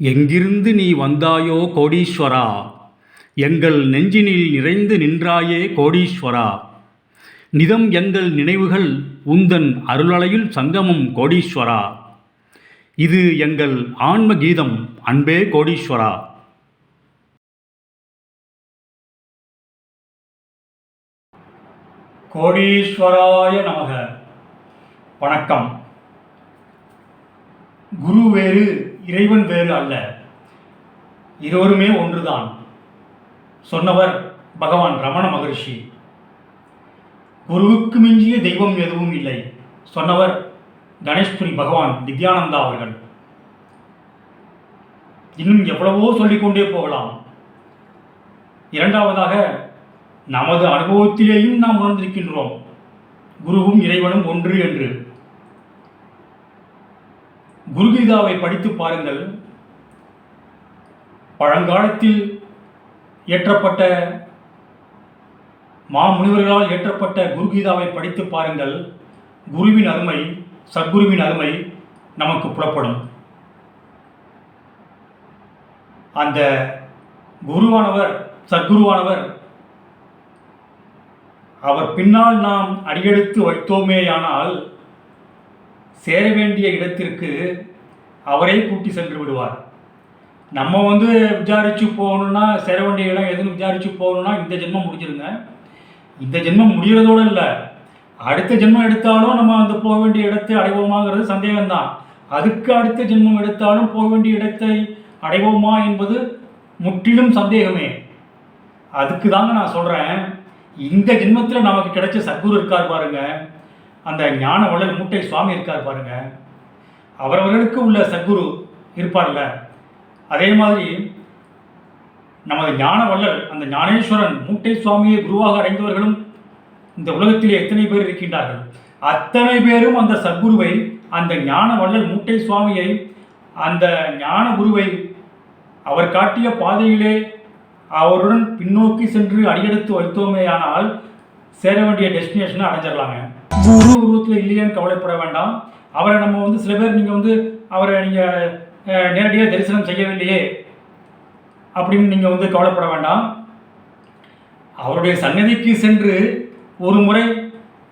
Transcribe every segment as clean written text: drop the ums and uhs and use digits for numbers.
எங்கிருந்து நீ வந்தாயோ கோடீஸ்வரா, எங்கள் நெஞ்சினில் நிறைந்து நின்றாயே கோடீஸ்வரா. நிதம் எங்கள் நினைவுகள் உந்தன் அருளலையில் சங்கமம் கோடீஸ்வரா. இது எங்கள் ஆன்ம கீதம் அன்பே கோடீஸ்வரா. கோடீஸ்வராய நமக. வணக்கம். குரு வேறு இறைவன் வேறு அல்ல, இருவருமே ஒன்றுதான். சொன்னவர் பகவான் ரமண மகரிஷி. குருவுக்கு மிஞ்சிய தெய்வம் எதுவும் இல்லை, சொன்னவர் கணேஷ்புரி பகவான் நித்யானந்தா அவர்கள். இன்னும் எவ்வளவோ சொல்லிக்கொண்டே போகலாம். இரண்டாவதாக, நமது அனுபவத்திலேயும் நாம் உணர்ந்திருக்கின்றோம் குருவும் இறைவனும் ஒன்று என்று. குருகீதாவை படித்து பாருங்கள். பழங்காலத்தில் ஏற்றப்பட்ட மாமுனிவர்களால் ஏற்றப்பட்ட குருகீதாவை படித்து பாருங்கள். குருவின் அருமை, சத்குருவின் அருமை நமக்கு புலப்படும். அந்த குருவானவர், சத்குருவானவர், அவர் பின்னால் நாம் அடியெடுத்து வைத்தோமேயானால் சேர வேண்டிய இடத்திற்கு அவரே கூட்டி சென்று விடுவார். நம்ம விசாரித்து போகணுன்னா, சேர வேண்டிய இடம் எதுன்னு விசாரித்து போகணுன்னா இந்த ஜென்மம் முடிஞ்சிருங்க. இந்த ஜென்மம் முடிகிறதோடு இல்லை, அடுத்த ஜென்மம் எடுத்தாலும் நம்ம போக வேண்டிய இடத்தை அடைவோமாங்கிறது சந்தேகம்தான். அதுக்கு அடுத்த ஜென்மம் எடுத்தாலும் போக வேண்டிய இடத்தை அடைவோமா என்பது முற்றிலும் சந்தேகமே. அதுக்கு தாங்க நான் சொல்கிறேன், இந்த ஜென்மத்தில் நமக்கு கிடைச்ச சத்குரு இருக்கார் பாருங்க, அந்த ஞான வள்ளல் மூட்டை சுவாமி இருக்கார் பாருங்க, அவரவர்களுக்கு உள்ள சத்குரு இருப்பார்ல, அதே மாதிரி நமது ஞான வள்ளல் அந்த ஞானேஸ்வரன் மூட்டை சுவாமியை குருவாக அடைந்தவர்களும் இந்த உலகத்திலே எத்தனை பேர் இருக்கின்றார்கள். அத்தனை பேரும் அந்த சத்குருவை, அந்த ஞான வள்ளல் மூட்டை சுவாமியை, அந்த ஞான குருவை அவர் காட்டிய பாதையிலே அவருடன் பின்னோக்கி சென்று அடியெடுத்து வைத்தோமேயானால் சேர வேண்டிய டெஸ்டினேஷனை அடைஞ்சிடலாங்க. குரு உருவத்தில் இல்லையேன்னு கவலைப்பட வேண்டாம். அவரை நம்ம சில பேர் நீங்கள் அவரை நீங்கள் நேரடியாக தரிசனம் செய்யவில்லையே அப்படின்னு நீங்கள் கவலைப்பட வேண்டாம். அவருடைய சன்னதிக்கு சென்று ஒரு முறை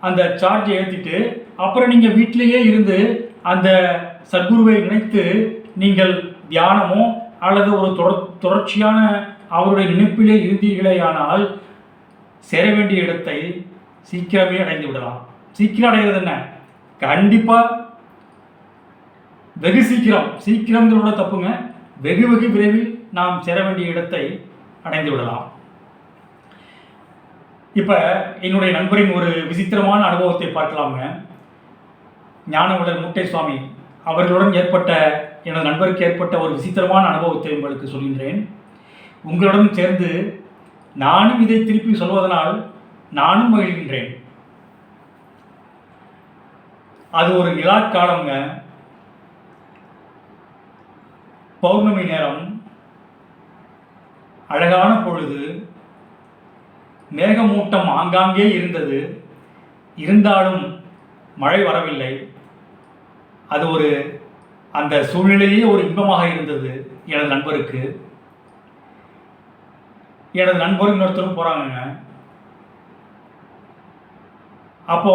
அந்த சார்ஜை ஏற்றிட்டு அப்புறம் நீங்கள் வீட்டிலேயே இருந்து அந்த சத்குருவை நினைத்து நீங்கள் தியானமோ அல்லது ஒரு தொடர்ச்சியான அவருடைய நினைப்பிலே இருந்தீர்களேயானால் சேர வேண்டிய இடத்தை சீக்கிரமே அடைந்து விடலாம். சீக்கிரம் அடைகிறது என்ன, கண்டிப்பாக வெகு சீக்கிரங்கிறோட தப்புங்க, வெகு விரைவில் நாம் சேர வேண்டிய இடத்தை அடைந்து விடலாம். இப்போ என்னுடைய நண்பரின் ஒரு விசித்திரமான அனுபவத்தை பார்க்கலாமுங்க. ஞானவள்ளல் மூட்டை சுவாமி அவர்களுடன் ஏற்பட்ட, எனது நண்பருக்கு ஏற்பட்ட ஒரு விசித்திரமான அனுபவத்தை உங்களுக்கு சொல்கின்றேன். உங்களுடன் சேர்ந்து நானும் இதை திருப்பி சொல்வதனால் நானும் மகிழ்கின்றேன். அது ஒரு நிலாக்காலம்ங்க. பௌர்ணமி நேரம், அழகான பொழுது, மேகமூட்டம் ஆங்காங்கே இருந்தது. இருந்தாலும் மழை வரவில்லை. அது அந்த சூழ்நிலையே ஒரு இன்பமாக இருந்தது எனது நண்பருக்கு. எனது நண்பரும் இன்னொருத்தரும் போகிறாங்கங்க. அப்போ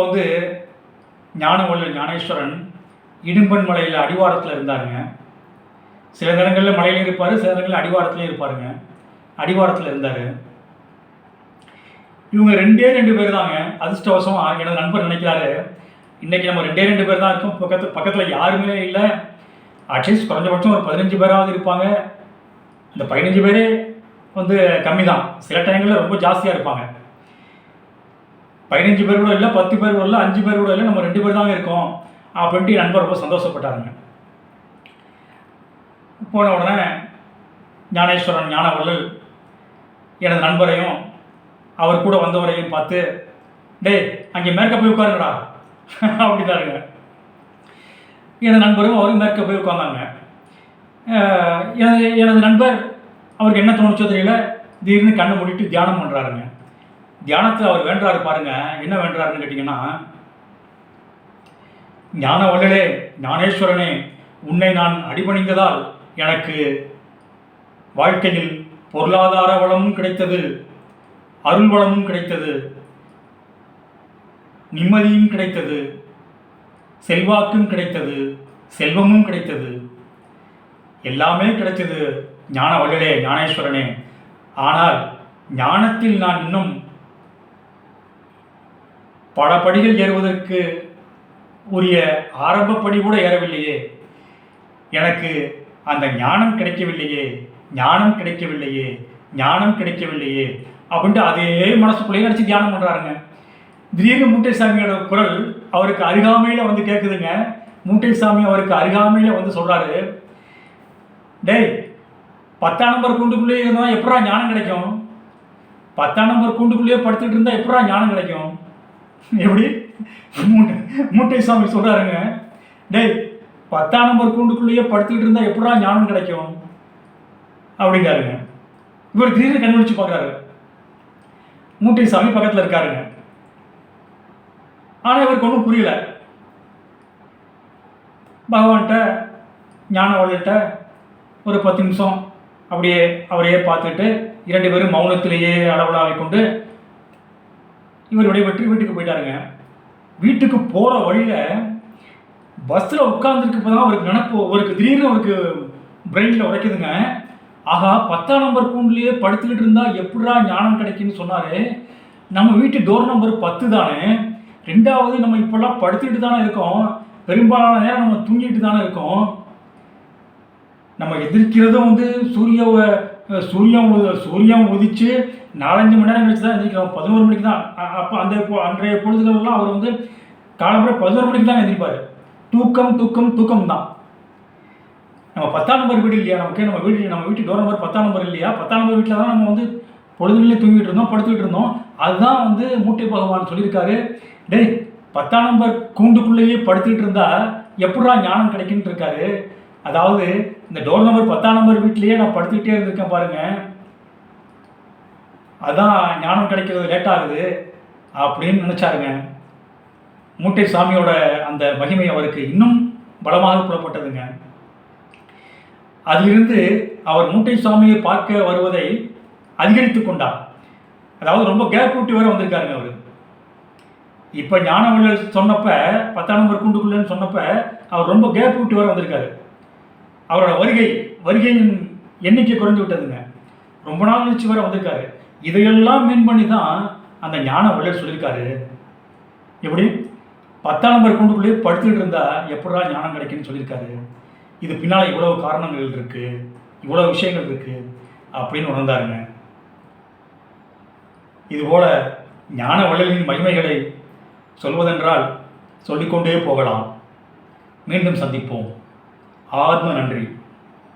ஞானவள்ளல் ஞானேஸ்வரன் இடும்பன் மலையில் அடிவாரத்தில் இருந்தாருங்க. சில நேரங்களில் மலையில இருப்பார், சில நேரங்களில் அடிவாரத்துலேயும் இருப்பாருங்க. அடிவாரத்தில் இருந்தார். இவங்க ரெண்டு பேர் தாங்க. அதிர்ஷ்டவசமாக எனது நண்பர் நினைக்கிறாரு, இன்றைக்கி நம்ம ரெண்டு பேர் தான் இருக்கோம், பக்கத்தில் யாருமே இல்லை, அட்லீஸ்ட் குறைஞ்சபட்சம் ஒரு 15 பேராவது இருப்பாங்க. அந்த 15 பேரே கம்மி தான், சில டைங்களில் ரொம்ப ஜாஸ்தியாக இருப்பாங்க. 15 பேர் கூட இல்லை, 10 பேர் கூட இல்லை, 5 பேர் கூட இல்லை, நம்ம 2 பேர் தாங்க இருக்கோம் அப்படின்ட்டு நண்பர் ரொம்ப சந்தோஷப்பட்டாருங்க. போன உடனே ஞானேஸ்வரன் ஞானவள்ளல் எனது நண்பரையும் அவர் கூட வந்தவரையும் பார்த்து, டேய் அங்கே மேற்க போய் உட்காருங்கடா அப்படிதாருங்க. எனது நண்பரும் அவரும் மேற்க போய் உட்காந்தாங்க. எனது நண்பர் அவருக்கு என்ன தோணுச்சோ தெரியல, திடீர்னு கண்ணை மூடிட்டு தியானம் பண்ணுறாருங்க. தியானத்தில் அவர் வேண்டாரு பாருங்க, என்ன வேண்டாருன்னு கேட்டிங்கன்னா, ஞான வள்ளலே, ஞானேஸ்வரனே, உன்னை நான் அடிபணிந்ததால் எனக்கு வாழ்க்கையில் பொருளாதார வளமும் கிடைத்தது, அருள் வளமும் கிடைத்தது, நிம்மதியும் கிடைத்தது, செல்வாக்கும் கிடைத்தது, செல்வமும் கிடைத்தது, எல்லாமே கிடைத்தது ஞான வள்ளலே, ஞானேஸ்வரனே. ஆனால் ஞானத்தில் நான் இன்னும் பல படிகள் ஏறுவதற்கு உரிய ஆரம்பப்படி கூட ஏறவில்லையே, எனக்கு அந்த ஞானம் கிடைக்கவில்லையே, ஞானம் கிடைக்கவில்லையே, ஞானம் கிடைக்கவில்லையே அப்படின்ட்டு அதே மனசுக்குள்ளேயே நினச்சி தியானம் பண்ணுறாருங்க. திடீர்னு மூட்டை சாமியோட குரல் அவருக்கு அருகாமையில் வந்து கேட்குதுங்க. மூட்டை சாமி அவருக்கு அருகாமையில் வந்து சொல்கிறாரு, டேய் 10ஆம் நம்பர் கூண்டுக்குள்ளேயே இருந்தால் எப்படா ஞானம் கிடைக்கும்? 10ஆம் நம்பர் கூண்டுக்குள்ளேயே படுத்துட்டு இருந்தால் எப்படா ஞானம் கிடைக்கும்? எப்படி மூட்டை சாமி சொல்கிறாருங்க, டேய் 10ஆம் நம்பர் கூண்டுக்குள்ளேயே படுத்துக்கிட்டு இருந்தால் எப்படா ஞானம் கிடைக்கும் அப்படிங்காருங்க. இவர் திடீர்னு கண்டுபிடிச்சு பார்க்குறாரு. மூட்டை சாமி பக்கத்தில் இருக்காருங்க. ஆனால் இவருக்கு ஒன்றும் புரியல. பகவான்கிட்ட ஞான வள்ளல்கிட்ட ஒரு 10 நிமிஷம் அப்படியே அவரையே பார்த்துட்டு 2 பேரும் மௌனத்திலேயே அளவலாவை கொண்டு இவர் விடைபெற்று வீட்டுக்கு போயிட்டாருங்க. வீட்டுக்கு போகிற வழியில் பஸ்ஸில் உட்காந்துருக்கு தான் அவருக்கு நினப்பு, அவருக்கு திடீர்னு அவருக்கு பிரெயினில் உரைக்குதுங்க. ஆகா 10ஆம் நம்பர் கூண்டுலேயே படுத்துக்கிட்டு இருந்தால் எப்படா ஞானம் கிடைக்குன்னு சொன்னார். நம்ம வீட்டு டோர் நம்பர் 10 தானே. 2வது நம்ம இப்போல்லாம் படுத்துக்கிட்டு தானே இருக்கோம், பெரும்பாலான நேரம் நம்ம தூங்கிட்டு தானே இருக்கோம். நம்ம எதிர்க்கிறதும் வந்து சூரியன் உதிச்சு 4-5 மணி நேரம் கழிச்சு தான் எந்திரிக்கிறோம். 11 மணிக்கு தான். அப்போ அன்றைய பொழுதுகளெல்லாம் அவர் வந்து காலம்புற 11 மணிக்கு தான் எந்திரிப்பார். தூக்கம் தான். நம்ம 10ஆம் நம்பர் வீடு இல்லையா நமக்கு, நம்ம வீட்டு டோர் நம்பர் 10ஆம் நம்பர் இல்லையா, 10ஆம் நம்பர் வீட்டில் தான் நம்ம வந்து பொழுதுலேயே தூங்கிட்டு இருந்தோம், படுத்துக்கிட்டு இருந்தோம். அதுதான் வந்து மூட்டை பகவான் சொல்லியிருக்காரு, டேய் 10ஆம் நம்பர் கூண்டுக்குள்ளேயே படுத்துக்கிட்டு இருந்தா எப்படா ஞானம் கிடைக்குன்னு இருக்காரு. அதாவது இந்த டோர் நம்பர் 10ஆம் நம்பர் வீட்லேயே நான் படுத்துக்கிட்டே இருந்திருக்கேன் பாருங்க, அதான் ஞானம் கிடைக்கிறது லேட் ஆகுது அப்படின்னு நினச்சாருங்க. மூட்டை சாமியோட அந்த மகிமை அவருக்கு இன்னும் பலமாக புலப்பட்டதுங்க. அதிலிருந்து அவர் மூட்டை சாமியை பார்க்க வருவதை அதிகரித்து கொண்டார். அதாவது ரொம்ப கேப் விட்டு வேற வந்திருக்காருங்க அவர். இப்போ ஞான வள்ளல் சொன்னப்ப 10ஆம் நம்பர் கூண்டுக்குள்ளேன்னு சொன்னப்ப அவர் ரொம்ப கேப் விட்டு வேற வந்திருக்காரு. அவரோட வருகையின் எண்ணிக்கை குறைந்து விட்டதுங்க. ரொம்ப நாள் கழிச்சு வேற வந்திருக்காரு. இதையெல்லாம் மீன் பண்ணி தான் அந்த ஞான வள்ளல் சொல்லியிருக்காரு, எப்படி 10ஆம் நம்பர் கூண்டுக்குள்ளேயே படுத்துக்கிட்டு இருந்தா எப்படா ஞானம் கிடைக்குன்னு சொல்லியிருக்காரு. இது பின்னால் இவ்வளவு காரணங்கள் இருக்குது, இவ்வளோ விஷயங்கள் இருக்குது அப்படின்னு உணர்ந்தாருங்க. இதுபோல் ஞான வள்ளலின் மகிமைகளை சொல்வதென்றால் சொல்லிக்கொண்டே போகலாம். மீண்டும் சந்திப்போம். ஆத்ம நன்றி.